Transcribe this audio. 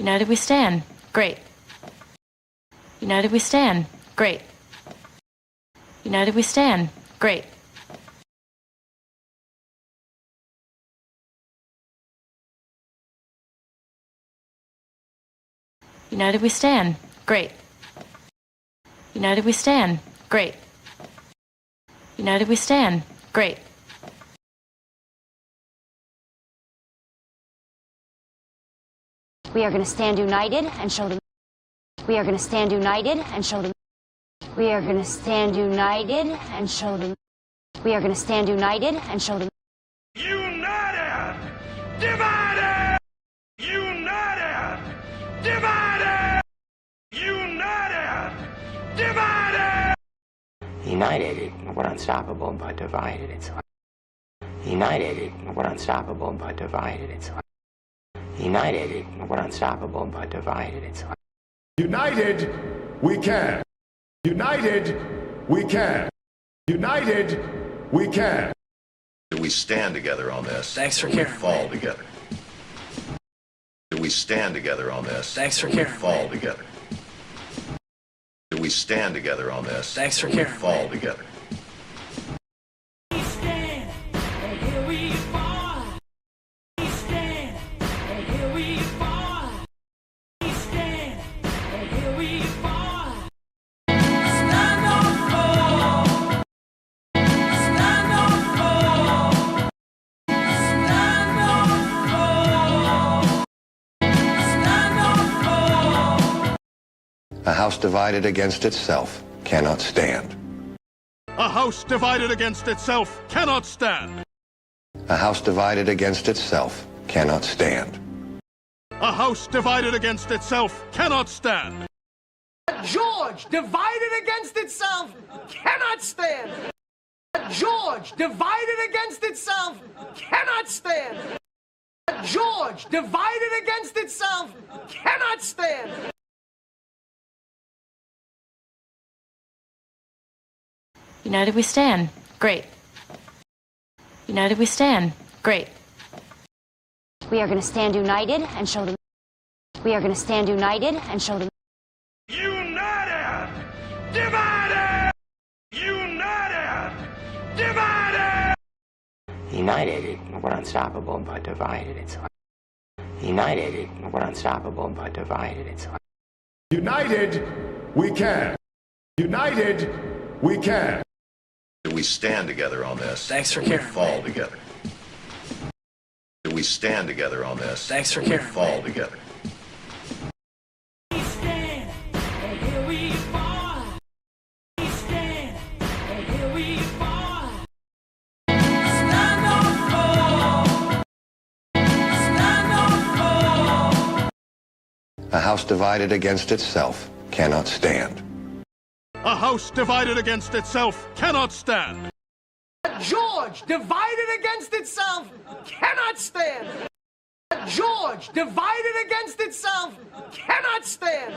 United we stand. Great. United we stand. Great. United we stand. Great. United we stand. Great. United we stand. Great. United we stand. Great. We are going to stand united and show them. We are going to stand united and show them. We are going to stand united and show them. We are going to stand united and show them. United! Divided! United! Divided! United! Divided! United, we're unstoppable, but divided, it's hard. United, we're unstoppable, but divided, it's hard. United, we're unstoppable, but divided, it's hard. United, we can. United, we can. United, we can. We stand together on this. Thanks for we caring. Fall together. We stand together on this. Thanks for we caring. Fall together. We stand together on this. Thanks for we caring. Fall together. A house divided against itself cannot stand. A house divided against itself cannot stand. A house divided against itself cannot stand. A house divided against itself cannot stand. George, divided against itself, cannot stand. George, divided against itself, cannot stand. George, divided against itself, cannot stand. United we stand. Great. United we stand. Great. We are going to stand united and show them. We are going to stand united and show them. United! Divided! United! Divided! United, we're unstoppable, but divided, it's hard. United, we're unstoppable, but divided, it's hard. United, we can. United, we can. We stand together on this. Thanks for we caring. Fall together. We stand together on this. Thanks for we caring. Fall together. A house divided against itself cannot stand. A house divided against itself cannot stand. George, divided against itself, cannot stand. George, divided against itself, cannot stand.